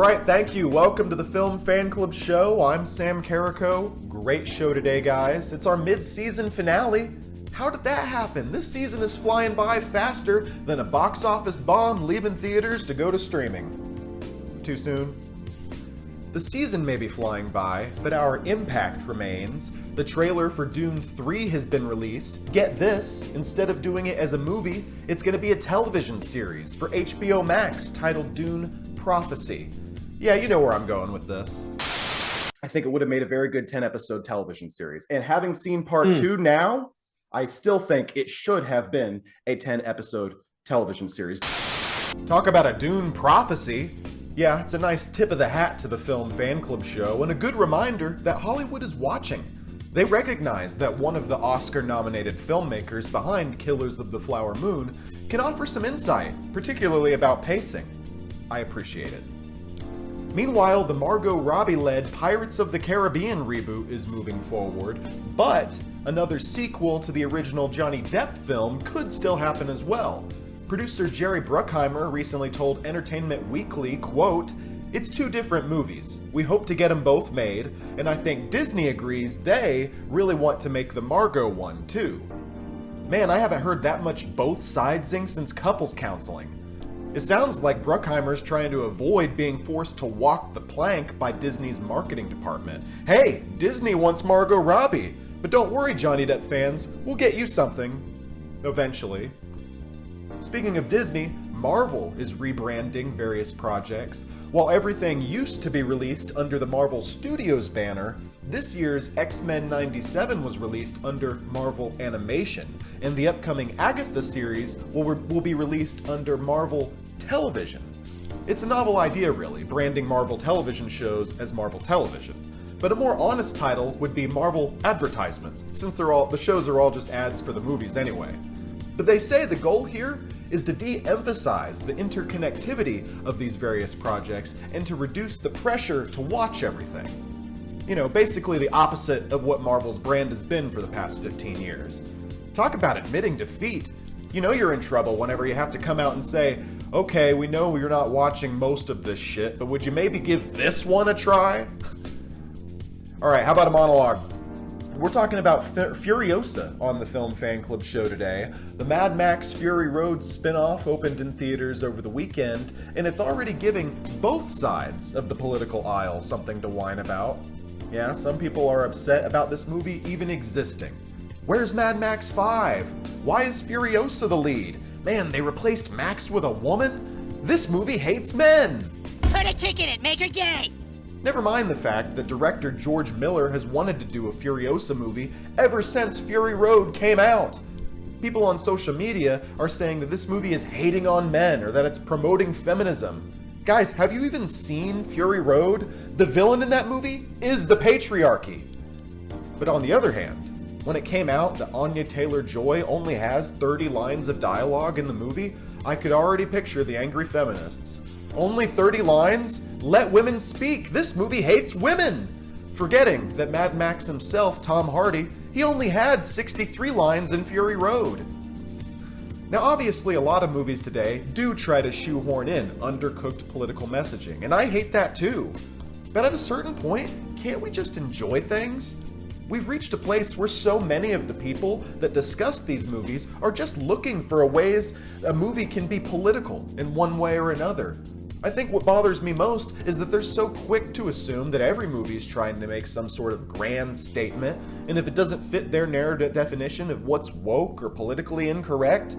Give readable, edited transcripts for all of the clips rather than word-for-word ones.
Alright, thank you. Welcome to the Film Fan Club show. I'm Sam Carrico. Great show today, guys. It's our mid-season finale. How did that happen? This season is flying by faster than a box office bomb leaving theaters to go to streaming. Too soon? The season may be flying by, but our impact remains. The trailer for Dune 3 has been released. Get this, instead of doing it as a movie, it's going to be a television series for HBO Max titled Dune Prophecy. Yeah, you know where I'm going with this. I think it would have made a very good 10-episode television series. And having seen part 2 now, I still think it should have been a 10-episode television series. Talk about a Dune prophecy. Yeah, it's a nice tip of the hat to the Film Fan Club show and a good reminder that Hollywood is watching. They recognize that one of the Oscar-nominated filmmakers behind Killers of the Flower Moon can offer some insight, particularly about pacing. I appreciate it. Meanwhile, the Margot Robbie-led Pirates of the Caribbean reboot is moving forward, but another sequel to the original Johnny Depp film could still happen as well. Producer Jerry Bruckheimer recently told Entertainment Weekly, quote, "It's two different movies. We hope to get them both made, and I think Disney agrees they really want to make the Margot one, too." Man, I haven't heard that much both sidesing since couples counseling. It sounds like Bruckheimer's trying to avoid being forced to walk the plank by Disney's marketing department. Hey, Disney wants Margot Robbie, but don't worry, Johnny Depp fans, we'll get you something. Eventually. Speaking of Disney, Marvel is rebranding various projects. While everything used to be released under the Marvel Studios banner, this year's X-Men '97 was released under Marvel Animation, and the upcoming Agatha series will be released under Marvel Television. It's a novel idea, really, branding Marvel television shows as Marvel Television. But a more honest title would be Marvel Advertisements, since the shows are all just ads for the movies anyway. But they say the goal here is to de-emphasize the interconnectivity of these various projects and to reduce the pressure to watch everything. You know, basically the opposite of what Marvel's brand has been for the past 15 years. Talk about admitting defeat. You know you're in trouble whenever you have to come out and say, okay, we know you're not watching most of this shit, but would you maybe give this one a try? Alright, how about a monologue? We're talking about Furiosa on the Film Fan Club show today. The Mad Max Fury Road spin-off opened in theaters over the weekend, and it's already giving both sides of the political aisle something to whine about. Yeah, some people are upset about this movie even existing. Where's Mad Max 5? Why is Furiosa the lead? Man, they replaced Max with a woman? This movie hates men! Put a chick in it, make her gay! Never mind the fact that director George Miller has wanted to do a Furiosa movie ever since Fury Road came out. People on social media are saying that this movie is hating on men or that it's promoting feminism. Guys, have you even seen Fury Road? The villain in that movie is the patriarchy. But on the other hand, when it came out that Anya Taylor-Joy only has 30 lines of dialogue in the movie, I could already picture the angry feminists. Only 30 lines? Let women speak! This movie hates women! Forgetting that Mad Max himself, Tom Hardy, he only had 63 lines in Fury Road. Now obviously a lot of movies today do try to shoehorn in undercooked political messaging, and I hate that too. But at a certain point, can't we just enjoy things? We've reached a place where so many of the people that discuss these movies are just looking for ways a movie can be political in one way or another. I think what bothers me most is that they're so quick to assume that every movie is trying to make some sort of grand statement, and if it doesn't fit their narrative definition of what's woke or politically incorrect,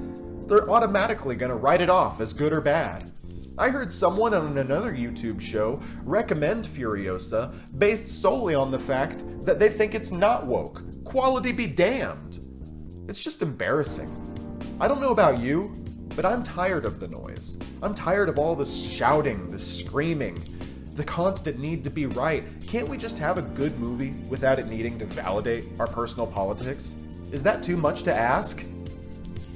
they're automatically going to write it off as good or bad. I heard someone on another YouTube show recommend Furiosa based solely on the fact that they think it's not woke. Quality be damned. It's just embarrassing. I don't know about you, but I'm tired of the noise. I'm tired of all the shouting, the screaming, the constant need to be right. Can't we just have a good movie without it needing to validate our personal politics? Is that too much to ask?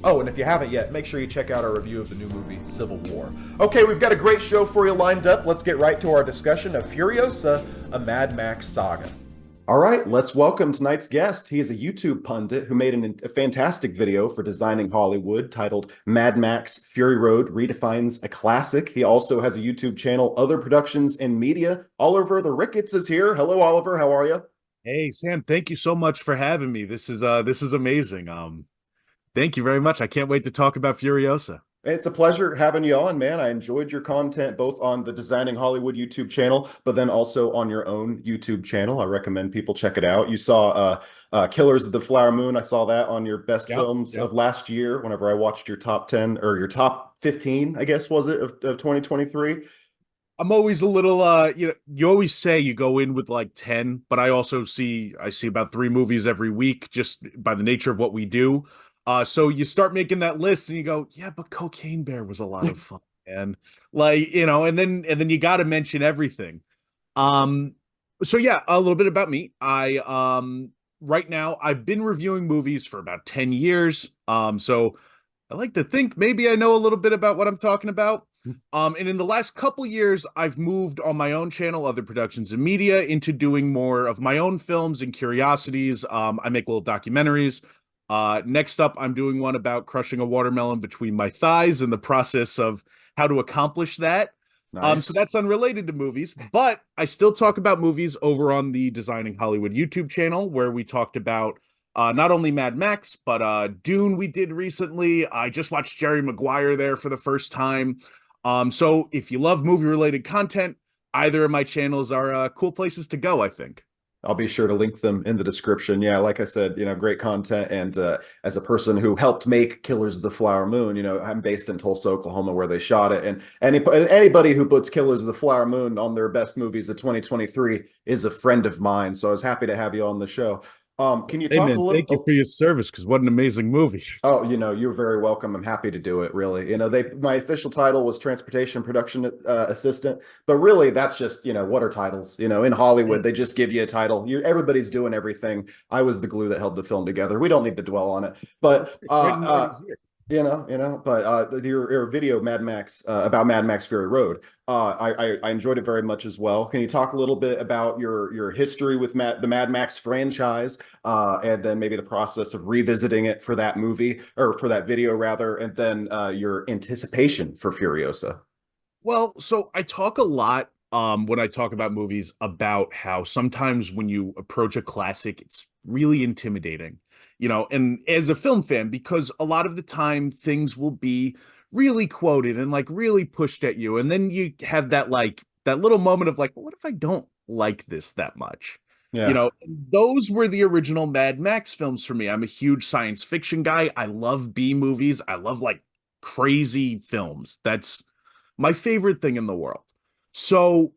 Oh, and if you haven't yet, make sure you check out our review of the new movie, Civil War. Okay, we've got a great show for you lined up. Let's get right to our discussion of Furiosa, a Mad Max saga. All right, let's welcome tonight's guest. He is a YouTube pundit who made a fantastic video for Designing Hollywood titled Mad Max Fury Road Redefines a Classic. He also has a YouTube channel, Other Productions and Media. Oliver the Ricketts is here. Hello, Oliver. How are you? Hey Sam, thank you so much for having me. This is amazing. Thank you very much. I can't wait to talk about Furiosa. It's a pleasure having you on, man. I enjoyed your content both on the Designing Hollywood YouTube channel, but then also on your own YouTube channel. I recommend people check it out. You saw Killers of the Flower Moon. I saw that on your best Yep, films yep. of last year whenever I watched your top 10 or your top 15, I guess, was it, of 2023? I'm always a little you always say you go in with like 10, but I see about 3 movies every week just by the nature of what we do. So you start making that list and you go, yeah, but Cocaine Bear was a lot of fun. And and then you got to mention everything. Um, so yeah, a little bit about me. I right now I've been reviewing movies for about 10 years. So I like to think maybe I know a little bit about what I'm talking about. And in the last couple years, I've moved on my own channel, Other Productions and Media, into doing more of my own films and curiosities. I make little documentaries. Next up, I'm doing one about crushing a watermelon between my thighs and the process of how to accomplish that. So Nice. that's unrelated to movies, but I still talk about movies over on the Designing Hollywood YouTube channel, where we talked about not only Mad Max, but Dune we did recently. I just watched Jerry Maguire there for the first time. So if you love movie related content, either of my channels are cool places to go, I think. I'll be sure to link them in the description. Yeah, like I said, great content. And as a person who helped make Killers of the Flower Moon, I'm based in Tulsa, Oklahoma, where they shot it. And anybody who puts Killers of the Flower Moon on their best movies of 2023 is a friend of mine. So I was happy to have you on the show. Can you Hey talk a man, thank you little? for your service, because what an amazing movie. Oh, you're very welcome. I'm happy to do it, really. My official title was Transportation Production Assistant, but really that's just, what are titles? In Hollywood, they just give you a title. Everybody's doing everything. I was the glue that held the film together. We don't need to dwell on it. But Right now he's here. but your video Mad Max about Mad Max Fury Road, I enjoyed it very much as well. Can you talk a little bit about your history with the Mad Max franchise, and then maybe the process of revisiting it for that movie, or for that video rather, and then your anticipation for Furiosa? Well, so I talk a lot when I talk about movies about how sometimes when you approach a classic, it's really intimidating, and as a film fan, because a lot of the time things will be really quoted and like really pushed at you. And then you have that little moment of like, well, what if I don't like this that much? Yeah, Those were the original Mad Max films for me. I'm a huge science fiction guy. I love B movies. I love like crazy films. That's my favorite thing in the world. So,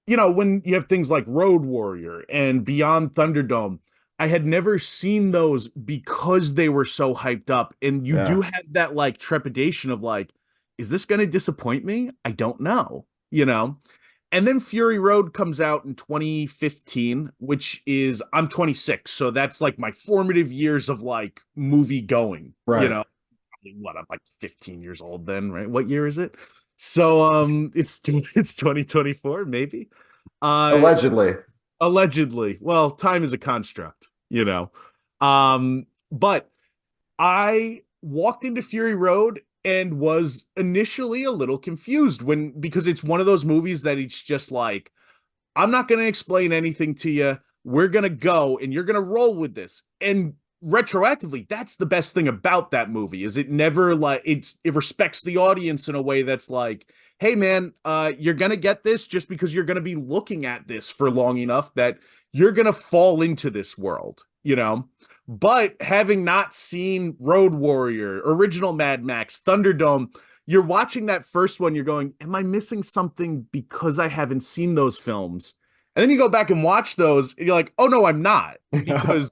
when you have things like Road Warrior and Beyond Thunderdome, I had never seen those because they were so hyped up. And you do yeah, have that like trepidation of like, is this going to disappoint me? I don't know. And then Fury Road comes out in 2015, which is, I'm 26. So that's like my formative years of like movie going, right. what, I'm like 15 years old then, right? What year is it? So it's 2024 maybe. Uh Allegedly. Allegedly. Well, time is a construct. But I walked into Fury Road and was initially a little confused because it's one of those movies that it's just like, I'm not going to explain anything to you. We're going to go and you're going to roll with this. And retroactively, that's the best thing about that movie, is it never like it respects the audience in a way that's like, hey man, you're going to get this just because you're going to be looking at this for long enough that you're going to fall into this world. But having not seen Road Warrior, original Mad Max, Thunderdome, you're watching that first one, you're going, am I missing something because I haven't seen those films? And then you go back and watch those, and you're like, oh no, I'm not. Because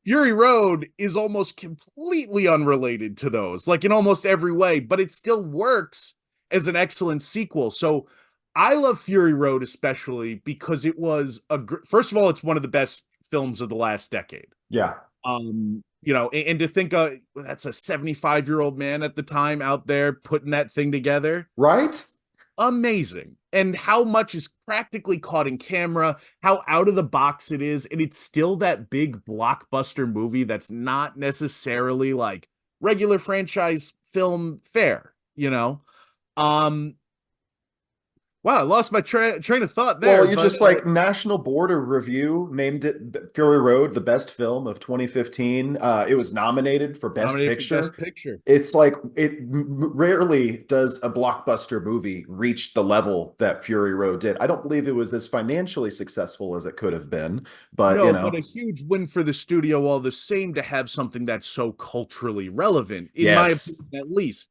Fury Road is almost completely unrelated to those, like in almost every way, but it still works as an excellent sequel. So I love Fury Road especially because it was first of all, it's one of the best films of the last decade. Yeah, And to think that's a 75-year-old man at the time out there putting that thing together. right. Amazing. and how much is practically caught in camera, how out of the box it is, and it's still that big blockbuster movie that's not necessarily like regular franchise film fare, you know? Um, wow, I lost my train of thought there, Well, you but just like National Board of Review named it Fury Road the best film of 2015. It was nominated for Best nominated for Picture. Best Picture. It's like rarely does a blockbuster movie reach the level that Fury Road did. I don't believe it was as financially successful as it could have been, but you No, but know, a huge win for the studio all the same to have something that's so culturally relevant, in my yes, opinion, at least.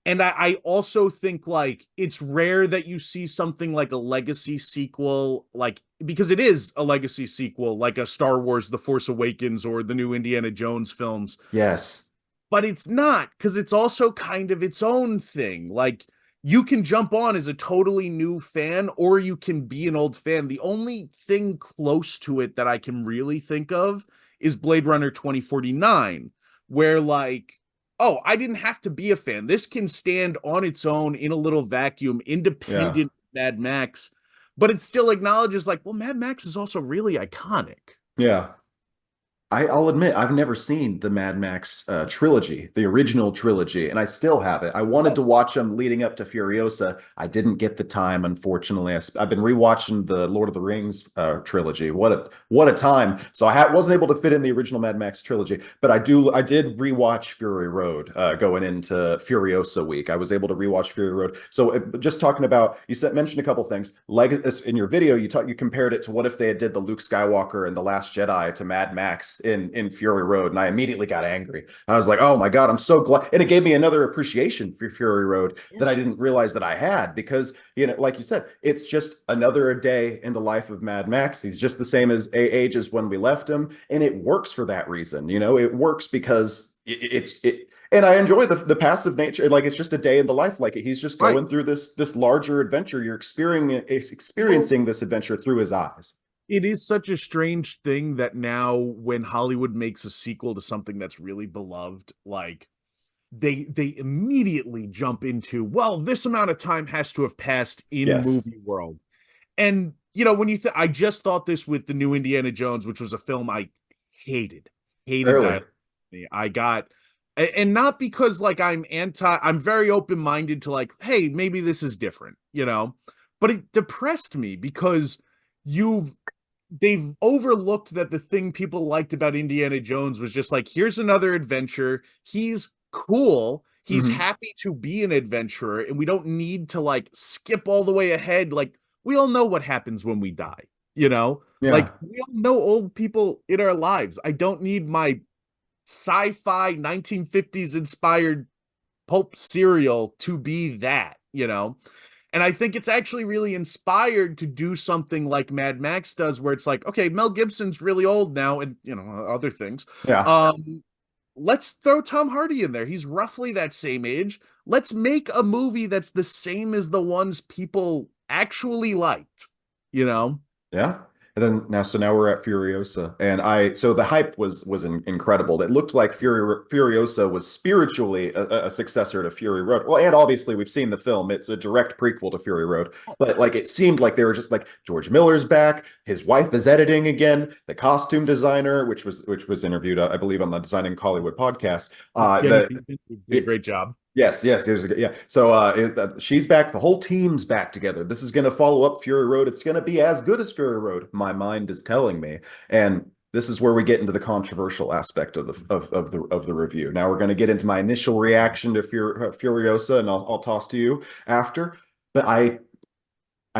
And I also think like it's rare that you see something like a legacy sequel, like because it is a legacy sequel, like a Star Wars The Force Awakens or the new Indiana Jones films, yes, but it's not because it's also kind of its own thing. Like you can jump on as a totally new fan or you can be an old fan. The only thing close to it that I can really think of is Blade Runner 2049, where like, oh, I didn't have to be a fan. This can stand on its own in a little vacuum, yeah. independent Mad Max, but it still acknowledges like, well, Mad Max is also really iconic. Yeah. I'll admit I've never seen the Mad Max trilogy, the original trilogy, and I still have it. I wanted to watch them leading up to Furiosa. I didn't get the time, unfortunately. I've been rewatching the Lord of the Rings trilogy. What a time! So wasn't able to fit in the original Mad Max trilogy, but I did rewatch Fury Road going into Furiosa week. I was able to rewatch Fury Road. So just talking about mentioned a couple things. Like in your video, you compared it to what if they had did the Luke Skywalker and the Last Jedi to Mad Max in Fury Road, and I immediately got angry. I was like, "Oh my god, I'm so glad!" And it gave me another appreciation for Fury Road that I didn't realize that I had because like you said, it's just another day in the life of Mad Max. He's just the same age as when we left him, and it works for that reason. It works because it. And I enjoy the passive nature. Like it's just a day in the life. Like he's just Right. going through this larger adventure. You're Well, experiencing this adventure through his eyes. it is such a strange thing that now when Hollywood makes a sequel to something that's really beloved, like they immediately jump into, well, this amount of time has to have passed in Yes. movie world. And when I just thought this with the new Indiana Jones, which was a film I hated, hated Early. that I got, and not because like I'm very open-minded to like, hey, maybe this is different, but it depressed me because you've they've overlooked that the thing people liked about Indiana Jones was just like, here's another adventure. He's cool. He's Mhm. happy to be an adventurer, and we don't need to like skip all the way ahead. Like, we all know what happens when we die, you know? Like, Yeah. we all know old people in our lives. I don't need my sci-fi 1950s inspired pulp cereal to be that. And I think it's actually really inspired to do something like Mad Max does, where it's like, okay, Mel Gibson's really old now, and other things. Yeah. Um, let's throw Tom Hardy in there. He's roughly that same age. Let's make a movie that's the same as the ones people actually liked, you know? Yeah. And then now we're at Furiosa, and so the hype was incredible. It looked like Furiosa was spiritually a successor to Fury Road. Well, and obviously we've seen the film; it's a direct prequel to Fury Road. But like it seemed like they were just like George Miller's back, his wife is editing again, the costume designer, which was interviewed, I believe, on the Designing Hollywood podcast. Jenny The Pinkman did a it, great job. Yes, yes, yeah. So she's back. The whole team's back together. This is going to follow up Fury Road. It's going to be as good as Fury Road. My mind is telling me, and this is where we get into the controversial aspect of the review. Now we're going to get into my initial reaction to Furiosa, and I'll toss to you after. But I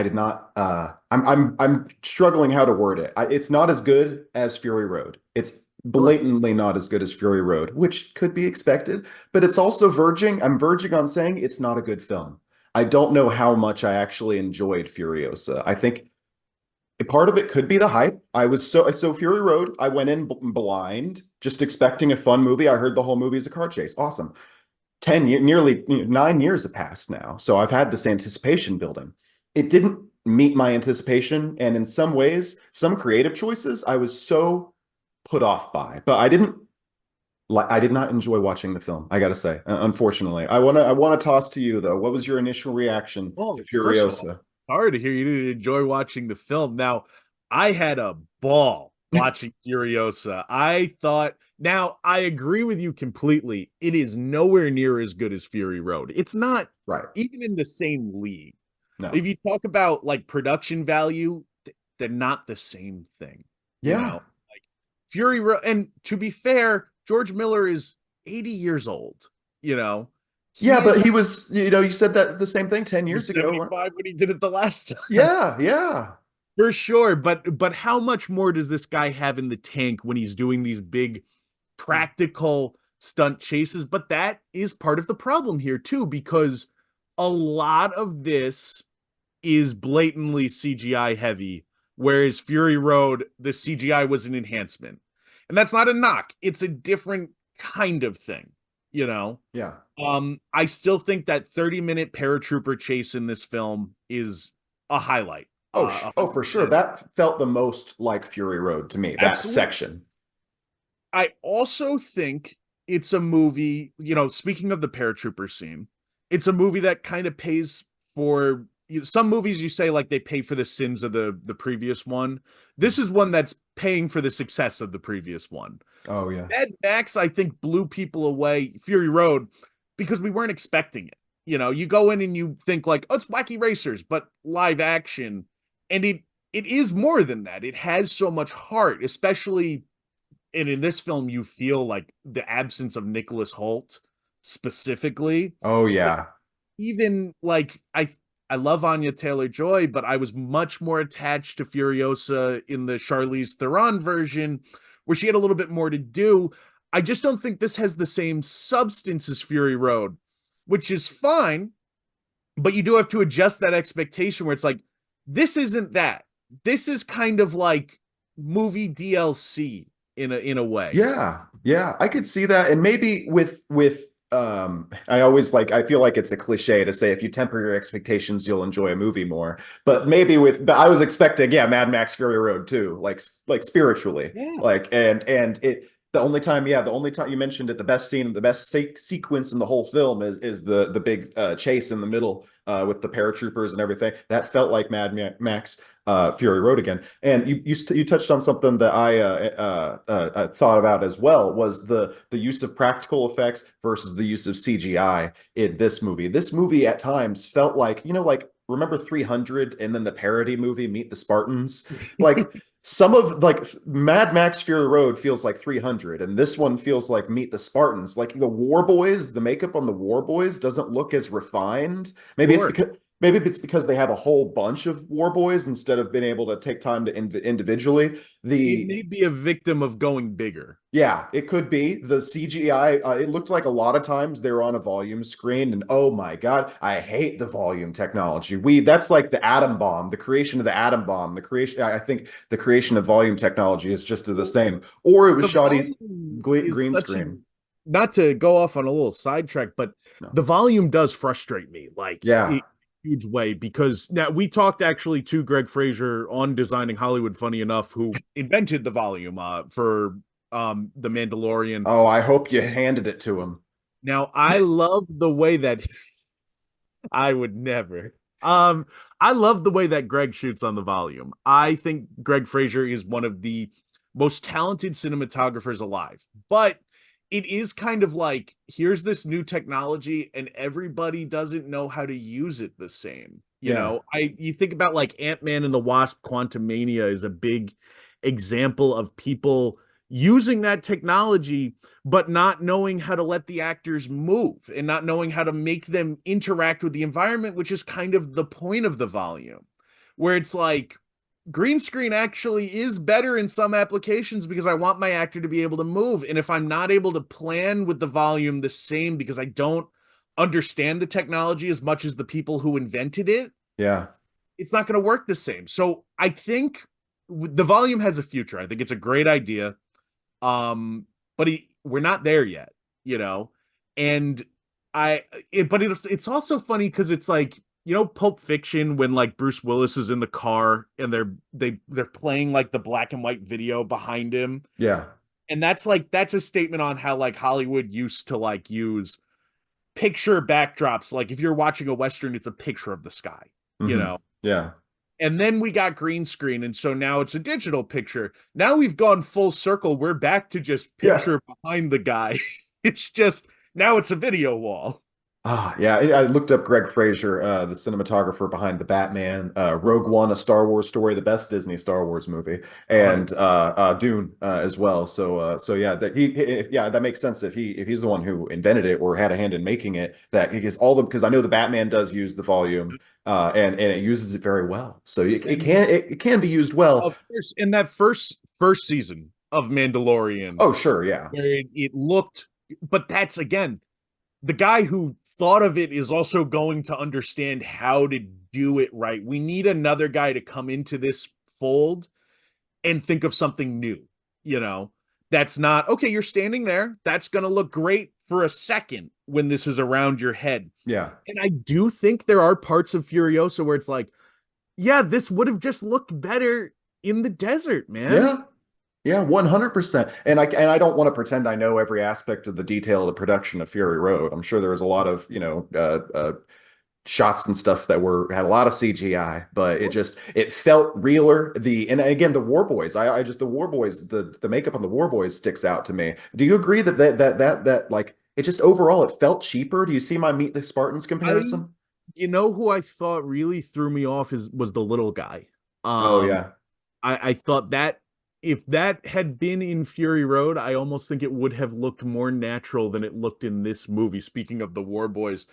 did not. I'm struggling how to word it. It's not as good as Fury Road. It's blatantly not as good as Fury Road, which could be expected. But it's also verging. I'm verging on saying it's not a good film. I don't know how much I actually enjoyed Furiosa. I think a part of it could be the hype. I was so Fury Road. I went in blind, just expecting a fun movie. I heard the whole movie is a car chase. Awesome. Nearly 9 years have passed now, so I've had this anticipation building. It didn't meet my anticipation, and in some ways, some creative choices I was so put off by. But I did not enjoy watching the film. I got to say, unfortunately. I want to toss to you though. What was your initial reaction Well, to first of all, Furiosa? Sorry to hear you didn't enjoy watching the film. Now, I had a ball watching Furiosa. I thought, now I agree with you completely. It is nowhere near as good as Fury Road. It's not Right. even in the same league. No. If you talk about like production value, they're not the same thing. You Yeah. know, like Fury Road, and to be fair, George Miller is 80 years old. You know, Yeah, he is but he was, you said that the same thing 10 he years was ago. 75 when he did it the last time. Yeah, yeah. For sure, but how much more does this guy have in the tank when he's doing these big practical stunt chases? But that is part of the problem here too, because a lot of this is blatantly CGI heavy, whereas Fury Road, the CGI was an enhancement. And that's not a knock. It's a different kind of thing, you know? Yeah. I still think that 30-minute paratrooper chase in this film is a highlight. Oh, oh, for sure. 100%. That felt the most like Fury Road to me, that Absolutely. section. I also think it's a movie, speaking of the paratrooper scene, it's a movie that kind of pays for some movies you say like they pay for the sins of the previous one. This is one that's paying for the success of the previous one. Oh, yeah. Mad Max, I think, blew people away, Fury Road, because we weren't expecting it. You go in and you think like, oh, it's wacky racers, but live action. And it is more than that. It has so much heart, especially, and in this film, you feel like the absence of Nicholas Hoult specifically. Oh, But yeah. even like I love Anya Taylor-Joy, but I was much more attached to Furiosa in the Charlize Theron version, where she had a little bit more to do. I just don't think this has the same substance as Fury Road, which is fine, but you do have to adjust that expectation where it's like, this isn't that. This is kind of like movie DLC in a way. Yeah, yeah, I could see that. And maybe with I feel like it's a cliche to say if you temper your expectations, you'll enjoy a movie more. But maybe but I was expecting, yeah, Mad Max Fury Road too, like spiritually. Yeah. Like and it the only time you mentioned it, the best scene, the best sequence in the whole film is the big chase in the middle with the paratroopers and everything. That felt like Max Fury Road again. And you touched on something that I thought about as well, was the use of practical effects versus the use of CGI in this movie. This movie at times felt like, like remember 300 and then the parody movie Meet the Spartans? Like some of like Mad Max Fury Road feels like 300 and this one feels like Meet the Spartans. Like the War Boys, the makeup on the War Boys doesn't look as refined. Sure. Maybe it's because they have a whole bunch of War Boys instead of being able to take time to individually. It may be a victim of going bigger. Yeah, it could be the CGI. It looked like a lot of times they were on a volume screen, and oh my God, I hate the volume technology. That's like the atom bomb, the creation of the atom bomb, the creation. I think the creation of volume technology is just the same, or it was The shoddy volume is green such screen. not to go off on a little sidetrack, but No. the volume does frustrate me like Yeah. in a huge way, because now we talked actually to Greg Fraser on Designing Hollywood, funny enough, who invented the volume for The Mandalorian. Oh, I hope you handed it to him. Now I love the way that I would never. I love the way that Greg shoots on the volume. I think Greg Fraser is one of the most talented cinematographers alive. But it is kind of like, here's this new technology and everybody doesn't know how to use it the same. Yeah. You think about like Ant-Man and the Wasp: Quantumania is a big example of people using that technology but not knowing how to let the actors move and not knowing how to make them interact with the environment, which is kind of the point of the volume, where it's like green screen actually is better in some applications because I want my actor to be able to move. And if I'm not able to plan with the volume the same because I don't understand the technology as much as the people who invented it, Yeah. it's not going to work the same. So I think the volume has a future. I think it's a great idea. But we're not there yet, and it's also funny because it's like, Pulp Fiction, when like Bruce Willis is in the car and they're playing like the black and white video behind him. Yeah. And that's a statement on how like Hollywood used to like use picture backdrops. Like if you're watching a Western, it's a picture of the sky, Mm-hmm. Yeah. And then we got green screen, and so now it's a digital picture. Now we've gone full circle. We're back to just Yeah. picture behind the guy. It's just now it's a video wall. Ah, yeah. I looked up Greg Fraser, the cinematographer behind the Batman, Rogue One, a Star Wars story, the best Disney Star Wars movie, and 100%. Dune as well. So yeah, yeah, that makes sense if he's the one who invented it or had a hand in making it. That because because I know the Batman does use the volume, and it uses it very well. So And it can be used well. of course, in that first season of Mandalorian, Oh, sure, yeah, where it looked, but that's again the guy who thought of it is also going to understand how to do it right. We need another guy to come into this fold and think of something new, you know, that's not okay. You're standing there. That's going to look great for a second when this is around your head. yeah, And I do think there are parts of Furiosa where it's like, yeah, this would have just looked better in the desert, man. yeah. Yeah, 100%. And I don't want to pretend I know every aspect of the detail of the production of Fury Road. I'm sure there was a lot of, shots and stuff that had a lot of CGI, but it felt realer. And again, the War Boys, I just the War Boys, the makeup on the War Boys sticks out to me. Do you agree that like it just overall it felt cheaper? Do you see my Meet the Spartans I, comparison? you know, who I thought really threw me off was the little guy. Oh Um, yeah. I thought that if that had been in Fury Road, I almost think it would have looked more natural than it looked in this movie. Speaking of the War Boys,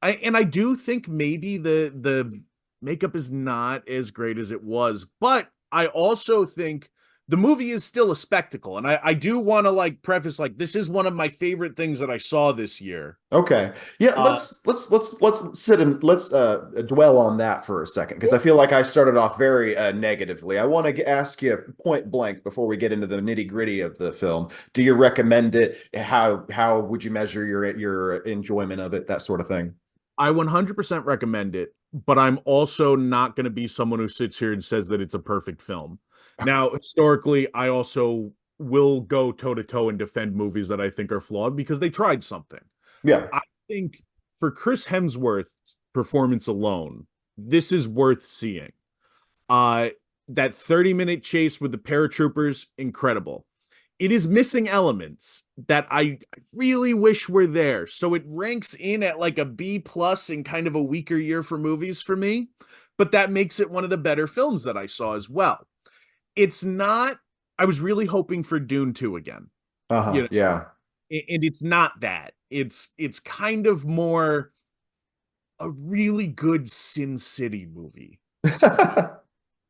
I do think maybe the makeup is not as great as it was, but I also think the movie is still a spectacle, and I do want to like preface like this is one of my favorite things that I saw this year. Okay. Yeah, Uh, let's sit and let's dwell on that for a second because I feel like I started off very negatively. I want to ask you point blank before we get into the nitty-gritty of the film. Do you recommend it? How would you measure your enjoyment of it, that sort of thing? I 100% recommend it, but I'm also not going to be someone who sits here and says that it's a perfect film. Now, historically, I also will go toe to toe and defend movies that I think are flawed because they tried something. Yeah. I think for Chris Hemsworth's performance alone, this is worth seeing. Uh, that 30-minute chase with the paratroopers, incredible. It is missing elements that I really wish were there. So it ranks in at like a B plus in kind of a weaker year for movies for me. But that makes it one of the better films that I saw as well. It's not, I was really hoping for Dune 2 again, you Uh-huh. know, Yeah. and it's not that. It's kind of more a really good Sin City movie.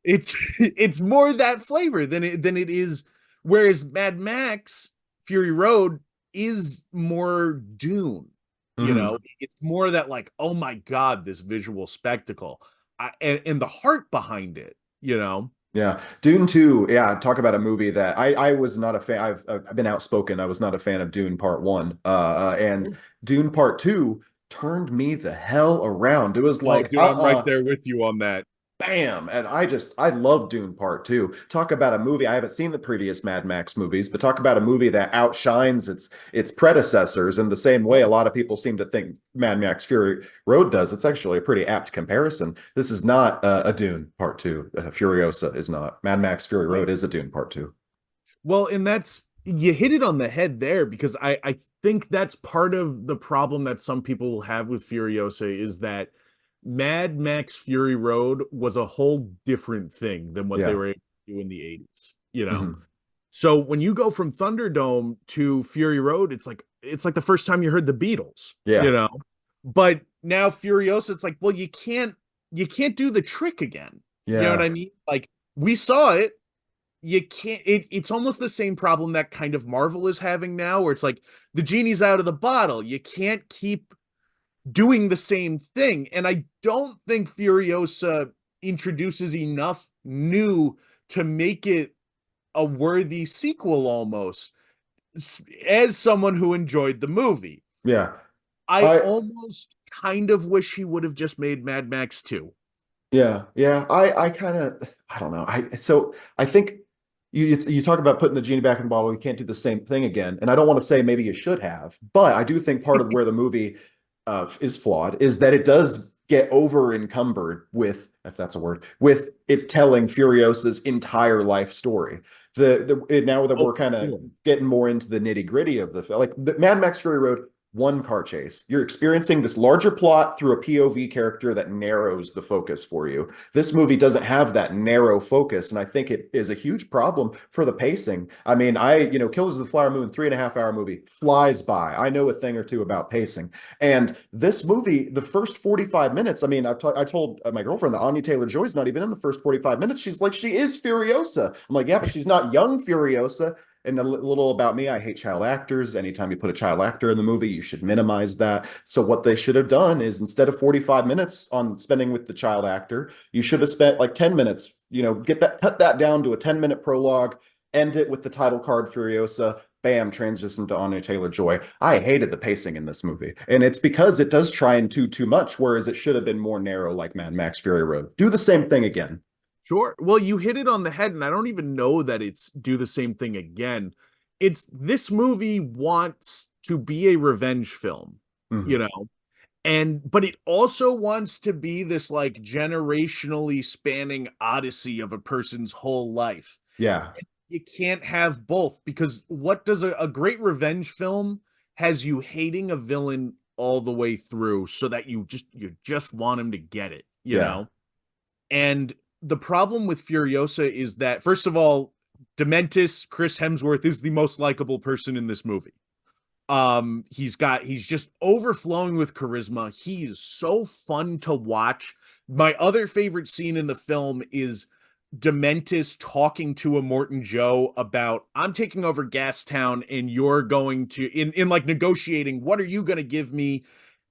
It's it's more that flavor than it is. Whereas Mad Max Fury Road is more Dune. You know, Mhm. it's more that like, oh my god, this visual spectacle, and the heart behind it. You know, Yeah, Dune 2. Yeah, talk about a movie that I was not a fan. I've been outspoken. I was not a fan of Dune Part 1. And Dune Part 2 turned me the hell around. It was oh like, dude, I'm right there with you on that. bam. And I love Dune Part 2. Talk about a movie. I haven't seen the previous Mad Max movies, but talk about a movie that outshines its predecessors in the same way a lot of people seem to think Mad Max Fury Road does. It's actually a pretty apt comparison. This is not a Dune Part 2. Furiosa is not. Mad Max Fury Road is a Dune Part 2. Well, and that's you hit it on the head there because I think that's part of the problem that some people will have with Furiosa is that Mad Max Fury Road was a whole different thing than what they Yeah. were able to do in the 80s, you know. Mhm. So when you go from Thunderdome to Fury Road, it's like the first time you heard the Beatles, you Yeah. know. But now Furiosa, it's like, well, you can't do the trick again. You know what Yeah. I mean? Like we saw it, you can't it's almost the same problem that kind of Marvel is having now where it's like the genie's out of the bottle. You can't keep doing the same thing. And I don't think Furiosa introduces enough new to make it a worthy sequel almost as someone who enjoyed the movie. Yeah. I I almost kind of wish he would have just made Mad Max 2. Yeah, yeah. I kind of I don't know. I think you talk about putting the genie back in the bottle. You can't do the same thing again. And I don't want to say maybe you should have, but I do think part of where the movie is flawed is that it does get over encumbered with if that's a word, with it telling Furiosa's entire life story. Now that Oh, we're kind of cool. getting more into the nitty gritty of like the Mad Max Fury Road, one car chase. You're experiencing this larger plot through a POV character that narrows the focus for you. This movie doesn't have that narrow focus, and I think it is a huge problem for the pacing. I mean, Killers of the Flower Moon, 3.5 hour movie, flies by. I know a thing or two about pacing. And this movie, the first 45 minutes, I mean, I told my girlfriend that Anya Taylor-Joy's not even in the first 45 minutes. She's like, she is Furiosa. I'm like, yeah, but she's not young Furiosa. And a little about me, I hate child actors. Anytime you put a child actor in the movie, you should minimize that. So what they should have done is, instead of 45 minutes on spending with the child actor, you should have spent like 10 minutes, cut that down to a 10-minute prologue, end it with the title card Furiosa, bam, transition to Anya Taylor-Joy. I hated the pacing in this movie. And it's because it does try and do too much, whereas it should have been more narrow like Mad Max Fury Road. Do the same thing again. Sure. Well, you hit it on the head, and I don't even know that it's do the same thing again. It's this movie wants to be a revenge film, you Mhm. know, but it also wants to be this like generationally spanning odyssey of a person's whole life. Yeah. You can't have both, because what does a great revenge film has you hating a villain all the way through so that you just want him to get it, you Yeah. know? And the problem with Furiosa is that, first of all, Dementis, Chris Hemsworth, is the most likable person in this movie. He's just overflowing with charisma. He is so fun to watch. My other favorite scene in the film is Dementis talking to Immortan Joe about, I'm taking over Gastown and you're going to, in like negotiating, what are you going to give me?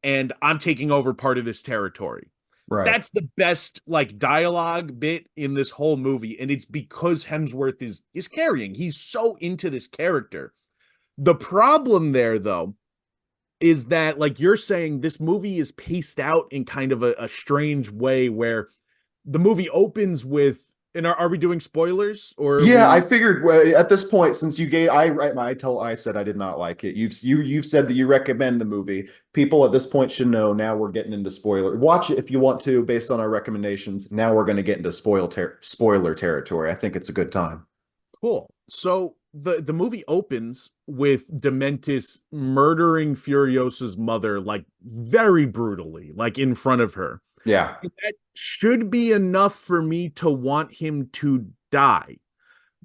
And I'm taking over part of this territory. Right. That's the best like dialogue bit in this whole movie, and it's because Hemsworth is carrying. He's so into this character. The problem there, though, is that, like you're saying, this movie is paced out in kind of a strange way, where the movie opens with, and are we doing spoilers, or are Yeah, I we? figured at this point, since you gave, I said I did not like it. You've said that you recommend the movie. People at this point should know. Now we're getting into spoiler. Watch it if you want to, based on our recommendations. Now we're going to get into spoiler territory. I think it's a good time. Cool. So the movie opens with Dementis murdering Furiosa's mother, like very brutally, like in front of her. Yeah, That should be enough for me to want him to die.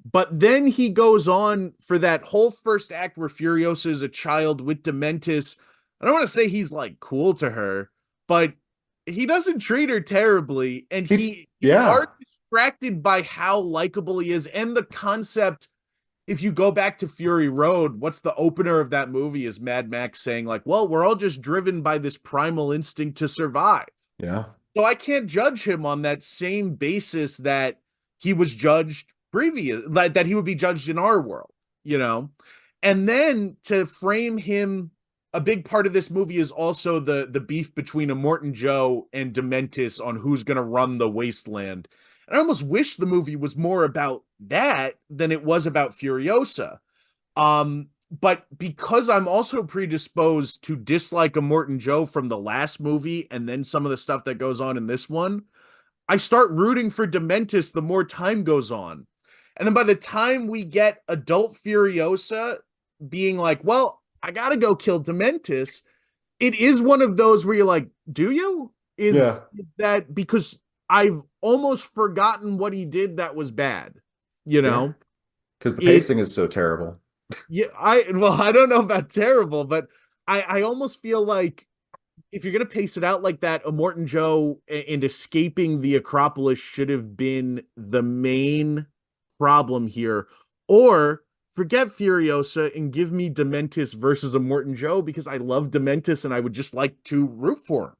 But then he goes on for that whole first act where Furiosa is a child with Dementis. I don't want to say he's like cool to her, but he doesn't treat her terribly. And you yeah. are distracted by how likable he is, and the concept. If you go back to Fury Road, what's the opener of that movie is Mad Max saying, like, well, we're all just driven by this primal instinct to survive. Yeah. So I can't judge him on that same basis that he was judged previous, like that he would be judged in our world, you know? And then to frame him, a big part of this movie is also the beef between Immortan Joe and Dementis on who's going to run the wasteland. And I almost wish the movie was more about that than it was about Furiosa. But because I'm also predisposed to dislike Immortan Joe from the last movie and then some of the stuff that goes on in this one, I start rooting for Dementis the more time goes on. And then by the time we get adult Furiosa being like, well, I gotta go kill Dementis, it is one of those where you're like, do you? Is Yeah. that because I've almost forgotten what he did that was bad, you Yeah. know? Because the It pacing is so terrible. Yeah, I don't know about terrible, but I almost feel like if you're gonna pace it out like that, Immortan Joe and escaping the Acropolis should have been the main problem here. Or forget Furiosa and give me Dementis versus Immortan Joe, because I love Dementis and I would just like to root for him.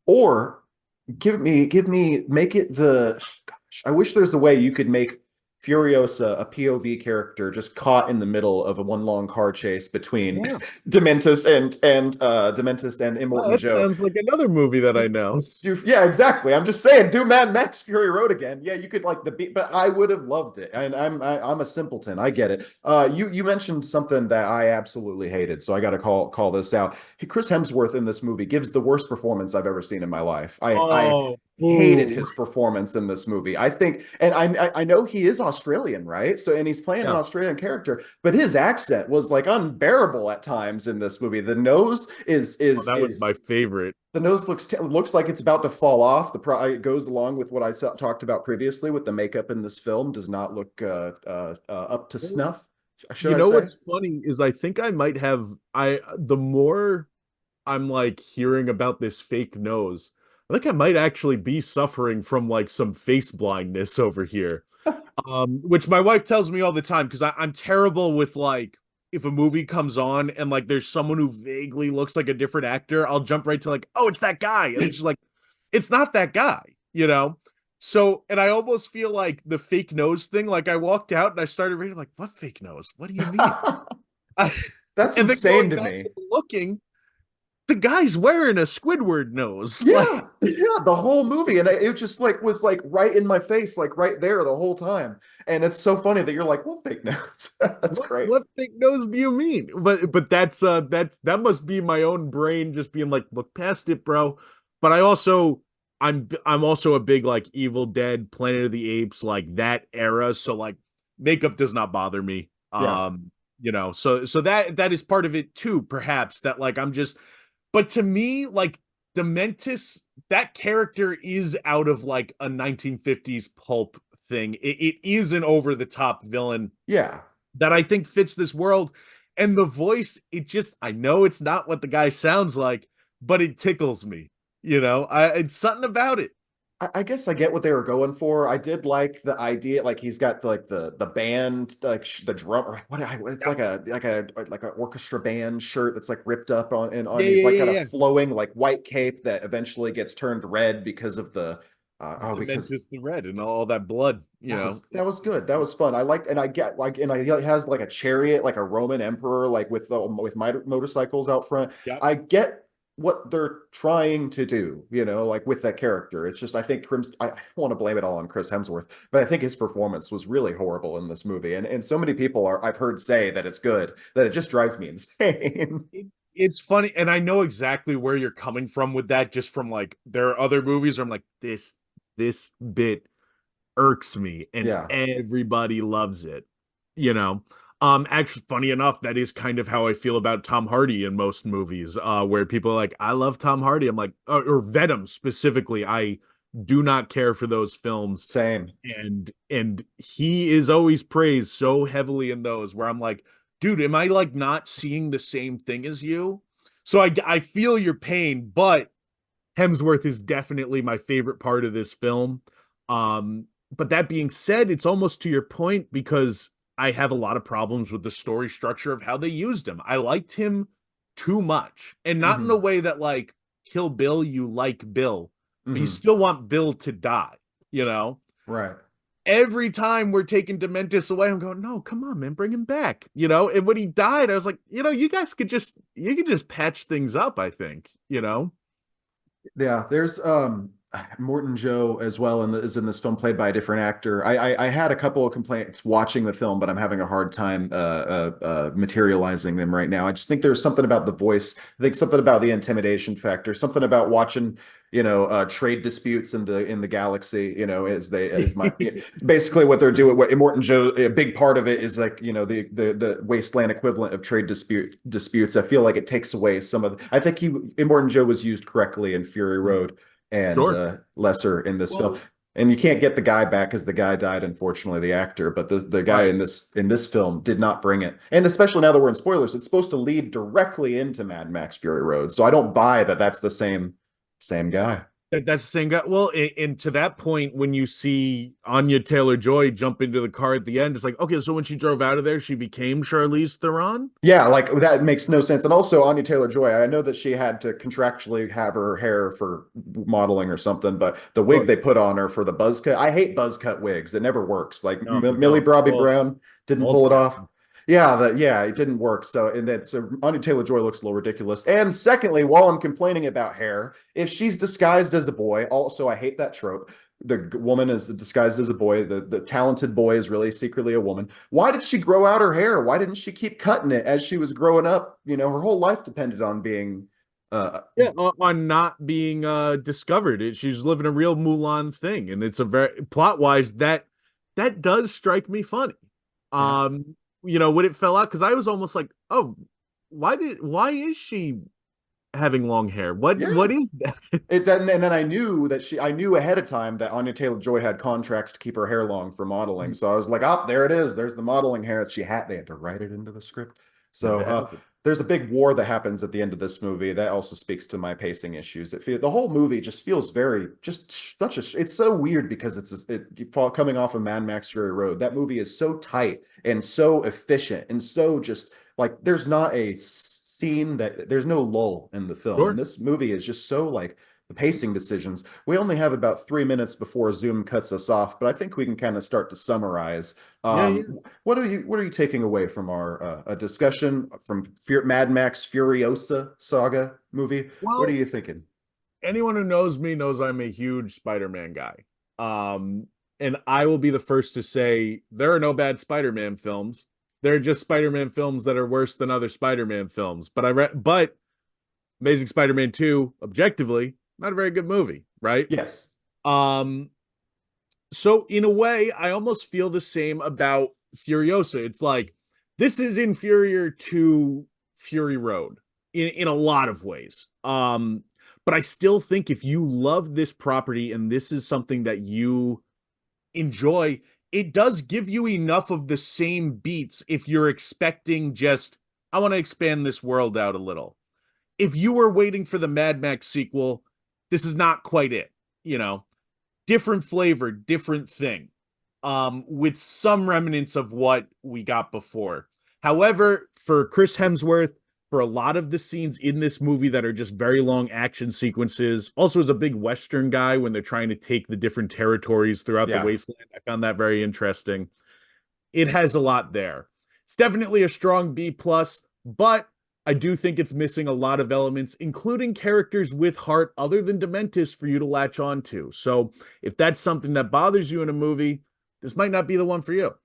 Or make it gosh, I wish there's a way you could make Furiosa a POV character just caught in the middle of a one long car chase between Yeah. Dementis and Oh, Immortan that Joe. sounds like another movie that I know. Yeah, exactly. I'm just saying, do Mad Max Fury Road again. Yeah, you could like the beat, but I would have loved it. And I'm a simpleton. I get it. You mentioned something that I absolutely hated, so I got to call this out. Chris Hemsworth in this movie gives the worst performance I've ever seen in my life. I Oh, hated Ooh. his performance in this movie. I think, and I know he is Australian, right? So, and he's playing an Yeah. Australian character, but his accent was like unbearable at times in this movie. The nose is Oh, is that was is my favorite. the nose looks like it's about to fall off. It goes along with what I talked about previously with the makeup in this film. Does not look up to snuff, should You I know say? what's funny is I think I might have I the more I'm like hearing about this fake nose, I think I might actually be suffering from like some face blindness over here. Which my wife tells me all the time because I'm terrible with like if a movie comes on and like there's someone who vaguely looks like a different actor, I'll jump right to like, oh, it's that guy. And then she's like, it's not that guy, you know? So, and I almost feel like the fake nose thing, like I walked out and I started reading, like, what fake nose? What do you mean? That's And then insane going to back me. and looking, the guy's wearing a Squidward nose. Yeah, yeah, the whole movie, and it just like was like right in my face, like right there the whole time. And it's so funny that you're like, well, fake news. That's great. What fake nose do you mean? But that must be my own brain just being like, look past it, bro. But I'm also a big like Evil Dead, Planet of the Apes, like that era. So like makeup does not bother me. Yeah. So that is part of it too, perhaps that like I'm just but to me, like Dementis, that character is out of like a 1950s pulp thing. It is an over the top villain Yeah. that I think fits this world. And the voice, it just, I know it's not what the guy sounds like, but it tickles me. It's something about it. I guess I get what they were going for. I did like the idea, like he's got like the band, like the drum, or it's Yep. like an orchestra band shirt that's like ripped up on and on. Yeah, He's yeah, like yeah, got a yeah. flowing like white cape that eventually gets turned red because of the because Dementis the Red and all that blood, you know. that was good. That was fun. I liked, and I get like, and he has like a chariot, like a Roman emperor, like with motorcycles out front. Yep. I get what they're trying to do, like with that character. It's just I think I don't want to blame it all on Chris Hemsworth, but I think his performance was really horrible in this movie, and so many people I've heard say that it's good that it just drives me insane. It's funny, and I know exactly where you're coming from with that, just from like there are other movies where I'm like, this bit irks me and Yeah, everybody loves it actually funny enough that is kind of how I feel about Tom Hardy in most movies where people are like I love Tom Hardy. I'm like or Venom specifically, I do not care for those films, same. and he is always praised so heavily in those where I'm like, dude, am I like not seeing the same thing as you? So I feel your pain, but Hemsworth is definitely my favorite part of this film. But that being said, it's almost to your point because I have a lot of problems with the story structure of how they used him. I liked him too much, and not in the Hmm. way that like Kill Bill, you like Bill, but you Hmm. still want Bill to die, you know? Right. Every time we're taking Dementis away, I'm going, no, come on, man, bring him back. And when he died, I was like, you could just patch things up, I think. Yeah, there's Morton Joe as well is in this film played by a different actor. I had a couple of complaints watching the film, but I'm having a hard time materializing them right now. I just think there's something about the voice. I think something about the intimidation factor, something about watching, trade disputes in the galaxy, as my basically what they're doing. What Morton Joe, a big part of it is like, the wasteland equivalent of trade disputes. I feel like it takes away some of. I think Morton Joe was used correctly in Fury Road and Sure. lesser in this film. Well, And you can't get the guy back because the guy died, unfortunately, the actor. But the guy right. in this film did not bring it. And especially now that we're in spoilers, it's supposed to lead directly into Mad Max Fury Road. So I don't buy that that's the same guy. That's the same guy. Well, and to that point, when you see Anya Taylor-Joy jump into the car at the end, it's like, okay, so when she drove out of there, she became Charlize Theron? Yeah, like that makes no sense. And also Anya Taylor-Joy, I know that she had to contractually have her hair for modeling or something, but the wig Look, they put on her for the buzz cut, I hate buzz cut wigs. It never works. Like no, they Millie don't. Bobby Well, Brown didn't pull it off. multitasking. Yeah, it didn't work. So Anya Taylor-Joy looks a little ridiculous. And secondly, while I'm complaining about hair, if she's disguised as a boy, also I hate that trope. The woman is disguised as a boy. The talented boy is really secretly a woman. Why did she grow out her hair? Why didn't she keep cutting it as she was growing up? Her whole life depended on being Yeah, on not being discovered. She's living a real Mulan thing, and it's a very plot wise that does strike me funny. Yeah. When it fell out, because I was almost like, oh, why is she having long hair? Yeah. What is that? It doesn't, and then I knew ahead of time that Anya Taylor-Joy had contracts to keep her hair long for modeling. So I was like, oh, there it is. There's the modeling hair that they had to write it into the script. Had So to have it. there's a big war that happens at the end of this movie. That also speaks to my pacing issues. The whole movie just feels very, just such a, it's so weird because coming off of Mad Max Fury Road. That movie is so tight and so efficient and so just like, there's not a scene there's no lull in the film. And Sure. this movie is just so like, the pacing decisions. We only have about 3 minutes before Zoom cuts us off, but I think we can kind of start to summarize. Yeah, yeah. What are you taking away from our discussion from Mad Max Furiosa saga movie? What are Well, you thinking? anyone who knows me knows I'm a huge Spider-Man guy. And I will be the first to say there are no bad Spider-Man films. There are just Spider-Man films that are worse than other Spider-Man films. But Amazing Spider-Man 2, objectively, not a very good movie, right? Yes. Um, so in a way, I almost feel the same about Furiosa. It's like this is inferior to Fury Road in a lot of ways. But I still think if you love this property and this is something that you enjoy, it does give you enough of the same beats if you're expecting just, I want to expand this world out a little. If you were waiting for the Mad Max sequel, this is not quite it, you know. Different flavor, different thing. With some remnants of what we got before. However, for Chris Hemsworth, for a lot of the scenes in this movie that are just very long action sequences, also as a big Western guy when they're trying to take the different territories throughout the Yeah. wasteland, I found that very interesting. It has a lot there. It's definitely a strong B plus, but I do think it's missing a lot of elements, including characters with heart other than Dementis for you to latch on to. So if that's something that bothers you in a movie, this might not be the one for you.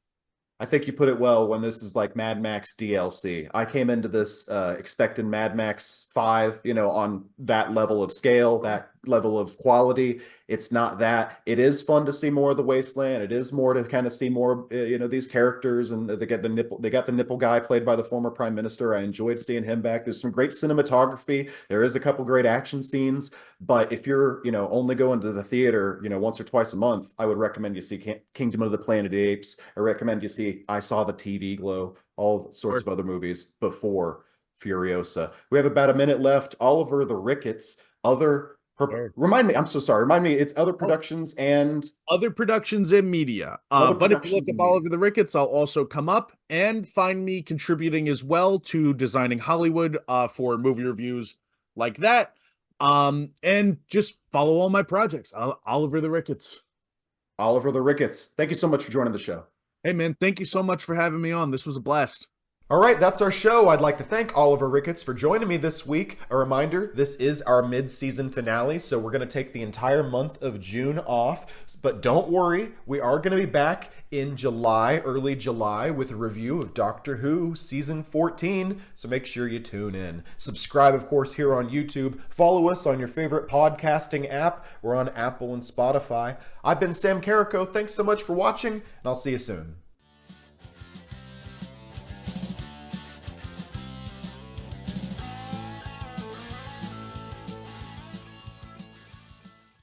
I think you put it well when this is like Mad Max DLC. I came into this expecting Mad Max 5, on that level of scale, that level of quality. It's not that. It is fun to see more of the wasteland. It is more to kind of see more, these characters, and they got the nipple guy played by the former prime minister. I enjoyed seeing him back. There's some great cinematography. There is a couple great action scenes. But if you're, only going to the theater, once or twice a month, I would recommend you see Kingdom of the Planet of the Apes. I recommend you see I Saw the TV Glow, all sorts of other movies before Furiosa. We have about a minute left. Oliver the Ricketts, remind me, I'm so sorry. Remind me, it's other productions and other productions and media. other But if you productions look up and media. Oliver the Ricketts, I'll also come up and find me contributing as well to Designing Hollywood for movie reviews like that. And just follow all my projects. Oliver the Ricketts. Oliver the Ricketts. Thank you so much for joining the show. Hey man, thank you so much for having me on. This was a blast. All right, that's our show. I'd like to thank Oliver Ricketts for joining me this week. A reminder, this is our mid-season finale, so we're going to take the entire month of June off. But don't worry, we are going to be back in July, early July, with a review of Doctor Who Season 14, so make sure you tune in. Subscribe, of course, here on YouTube. Follow us on your favorite podcasting app. We're on Apple and Spotify. I've been Sam Carrico. Thanks so much for watching, and I'll see you soon.